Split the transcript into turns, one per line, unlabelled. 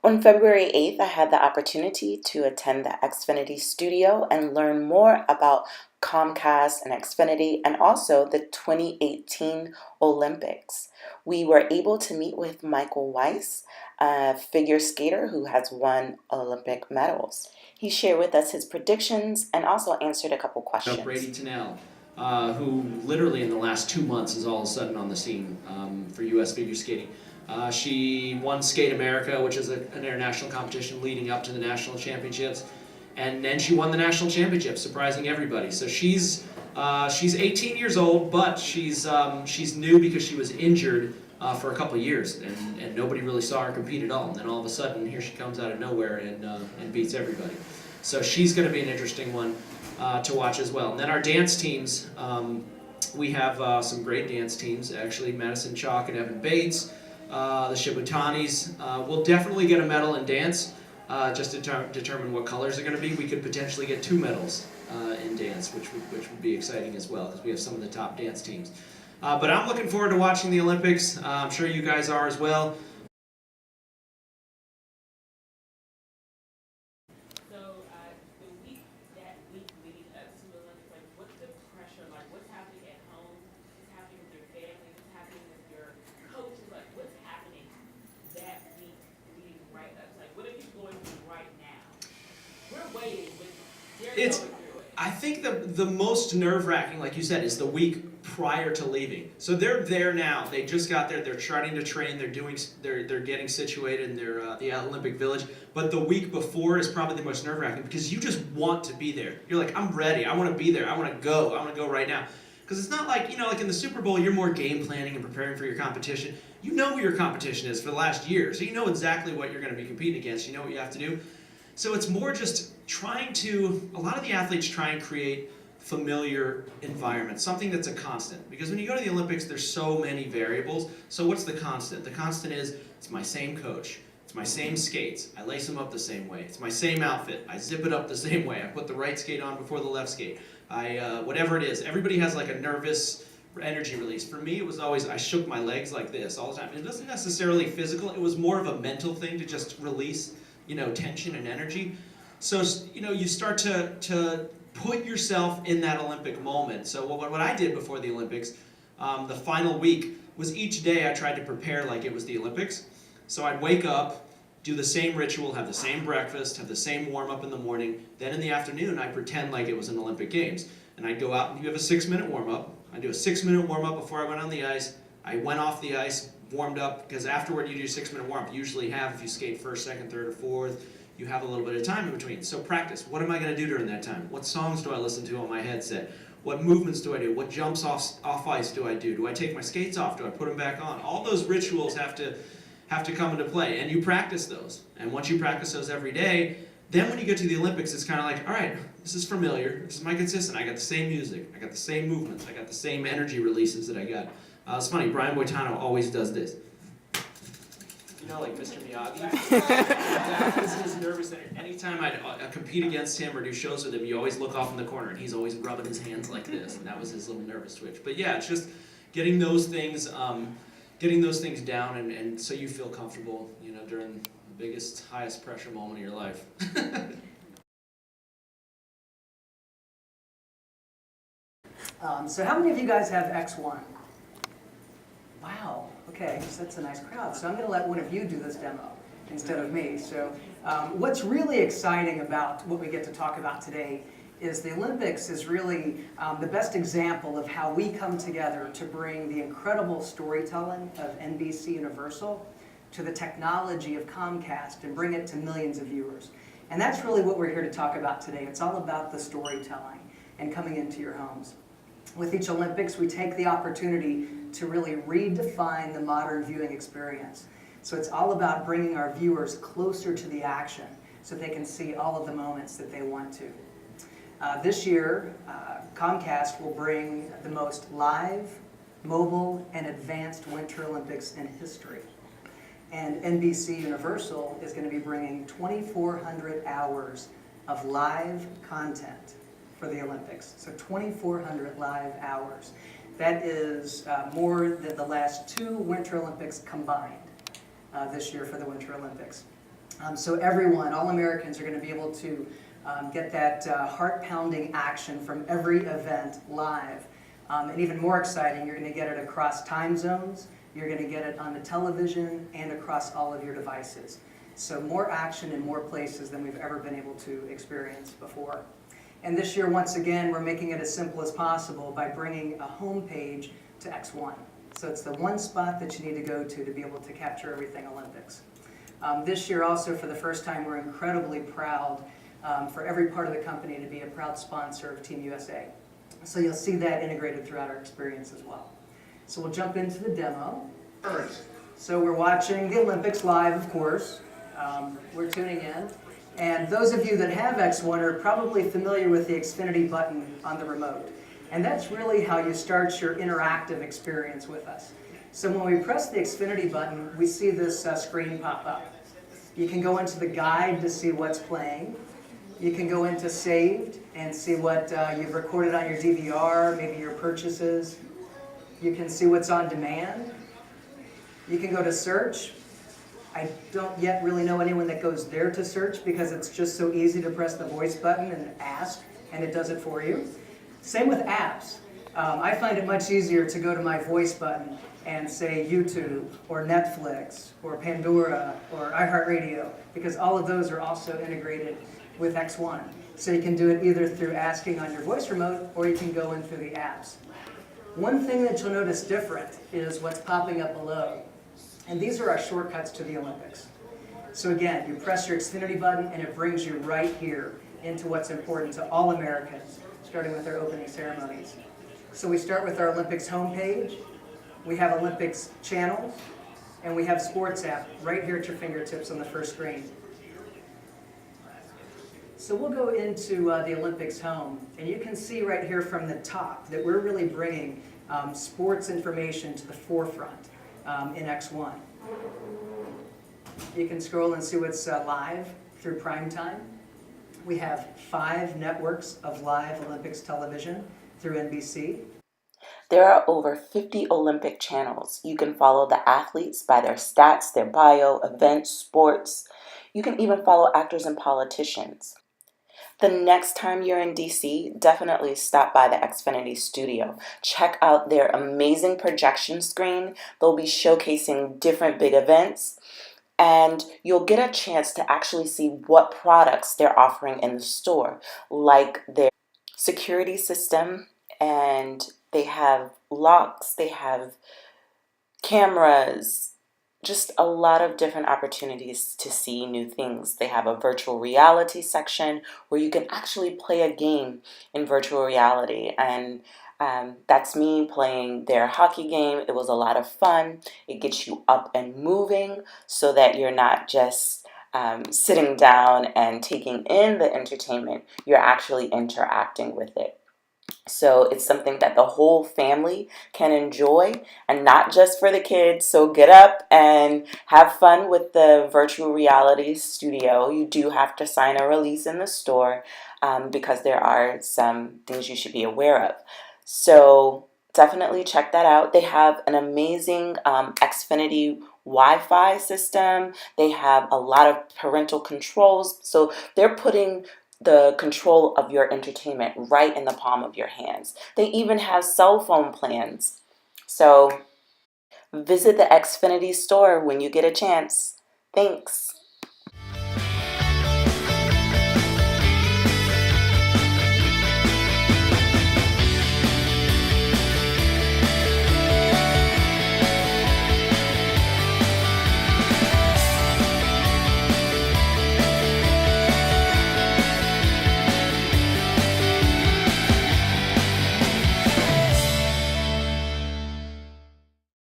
On February 8th, I had the opportunity to attend the Xfinity Studio and learn more about Comcast and Xfinity and also the 2018 Olympics. We were able to meet with Michael Weiss, a figure skater who has won Olympic medals. He shared with us his predictions and also answered a couple questions.
Brady Tennell, who literally in the last 2 months is all of a sudden on the scene for U.S. figure skating. She won Skate America, which is an international competition leading up to the national championships, and then she won the national championship, surprising everybody. So she's 18 years old, but she's new because she was injured for a couple years, and nobody really saw her compete at all. And then all of a sudden, here she comes out of nowhere and beats everybody. So she's going to be an interesting one to watch as well. And then our dance teams, we have some great dance teams. Actually, Madison Chalk and Evan Bates, the Shibutanis will definitely get a medal in dance. Just to determine what colors are going to be, we could potentially get 2 medals in dance, which would be exciting as well, because we have some of the top dance teams. But I'm looking forward to watching the Olympics. I'm sure you guys are as well. I think the most nerve-wracking, like you said, is the week prior to leaving. So they're there now. They just got there. They're starting to train. They're getting situated in the Olympic Village. But the week before is probably the most nerve-wracking because you just want to be there. You're like, I'm ready. I want to be there. I want to go. I want to go right now. Because it's not like, like in the Super Bowl, you're more game planning and preparing for your competition. You know who your competition is for the last year. So you know exactly what you're going to be competing against. You know what you have to do. So it's more just a lot of the athletes try and create familiar environments, something that's a constant. Because when you go to the Olympics, there's so many variables. So what's the constant? The constant is, it's my same coach. It's my same skates. I lace them up the same way. It's my same outfit. I zip it up the same way. I put the right skate on before the left skate. Whatever it is. Everybody has like a nervous energy release. For me, it was always, I shook my legs like this all the time. It wasn't necessarily physical. It was more of a mental thing to just release tension and energy. So, you start to put yourself in that Olympic moment. So what I did before the Olympics, the final week, was each day I tried to prepare like it was the Olympics. So I'd wake up, do the same ritual, have the same breakfast, have the same warm-up in the morning. Then in the afternoon, I pretend like it was an Olympic Games. And I'd go out and you have a 6-minute warm-up. I'd do a 6-minute warm-up before I went on the ice. I went off the ice, warmed up, because afterward you do a 6-minute warm-up. You usually have, if you skate first, second, third, or fourth, you have a little bit of time in between. So practice. What am I going to do during that time? What songs do I listen to on my headset? What movements do I do? What jumps off ice do I do? Do I take my skates off? Do I put them back on? All those rituals have to come into play, and you practice those. And once you practice those every day, then when you get to the Olympics, it's kind of like, all right, this is familiar. This is my consistent. I got the same music. I got the same movements. I got the same energy releases that I got. It's funny, Brian Boitano always does this. Like Mr. Miyagi. This is his nervous energy. Anytime I compete against him or do shows with him, you always look off in the corner and he's always rubbing his hands like this, and that was his little nervous twitch. But yeah, it's just getting those things down and so you feel comfortable, during the biggest, highest pressure moment of your life.
So how many of you guys have X1? Wow, okay, so that's a nice crowd. So I'm going to let one of you do this demo instead of me. So what's really exciting about what we get to talk about today is the Olympics is really the best example of how we come together to bring the incredible storytelling of NBCUniversal to the technology of Comcast and bring it to millions of viewers. And that's really what we're here to talk about today. It's all about the storytelling and coming into your homes. With each Olympics, we take the opportunity to really redefine the modern viewing experience. So it's all about bringing our viewers closer to the action so they can see all of the moments that they want to. This year, Comcast will bring the most live, mobile, and advanced Winter Olympics in history. And NBCUniversal is going to be bringing 2,400 hours of live content for the Olympics. So 2,400 live hours. That is more than the last 2 Winter Olympics combined this year for the Winter Olympics. So everyone, all Americans, are going to be able to get that heart-pounding action from every event live. And even more exciting, you're going to get it across time zones, you're going to get it on the television, and across all of your devices. So more action in more places than we've ever been able to experience before. And this year, once again, we're making it as simple as possible by bringing a home page to X1. So it's the one spot that you need to go to be able to capture everything Olympics. This year also, for the first time, we're incredibly proud for every part of the company to be a proud sponsor of Team USA. So you'll see that integrated throughout our experience as well. So we'll jump into the demo. So we're watching the Olympics live, of course. We're tuning in. And those of you that have X1 are probably familiar with the Xfinity button on the remote. And that's really how you start your interactive experience with us. So when we press the Xfinity button, we see this screen pop up. You can go into the guide to see what's playing. You can go into saved and see what you've recorded on your DVR, maybe your purchases. You can see what's on demand. You can go to search. I don't yet really know anyone that goes there to search because it's just so easy to press the voice button and ask, and it does it for you. Same with apps. I find it much easier to go to my voice button and say YouTube or Netflix or Pandora or iHeartRadio, because all of those are also integrated with X1. So you can do it either through asking on your voice remote, or you can go in through the apps. One thing that you'll notice different is what's popping up below. And these are our shortcuts to the Olympics. So again, you press your Xfinity button and it brings you right here into what's important to all Americans, starting with our opening ceremonies. So we start with our Olympics homepage. We have Olympics channels, and we have Sports app right here at your fingertips on the first screen. So we'll go into the Olympics home, and you can see right here from the top that we're really bringing sports information to the forefront in X1. You can scroll and see what's live through prime time. We have 5 networks of live Olympics television through NBC.
There are over 50 Olympic channels. You can follow the athletes by their stats, their bio, events, sports. You can even follow actors and politicians. The next time you're in DC, definitely stop by the Xfinity Studio. Check out their amazing projection screen. They'll be showcasing different big events, and you'll get a chance to actually see what products they're offering in the store, like their security system, and they have locks, they have cameras, just a lot of different opportunities to see new things. They have a virtual reality section where you can actually play a game in virtual reality, and that's me playing their hockey game. It was a lot of fun. It gets you up and moving so that you're not just sitting down and taking in the entertainment. You're actually interacting with it. So it's something that the whole family can enjoy, and not just for the kids. So get up and have fun with the virtual reality studio. You do have to sign a release in the store because there are some things you should be aware of. So definitely check that out. They have an amazing Xfinity Wi-Fi system. They have a lot of parental controls. So they're putting the control of your entertainment right in the palm of your hands. They even have cell phone plans. So visit the Xfinity store when you get a chance. Thanks.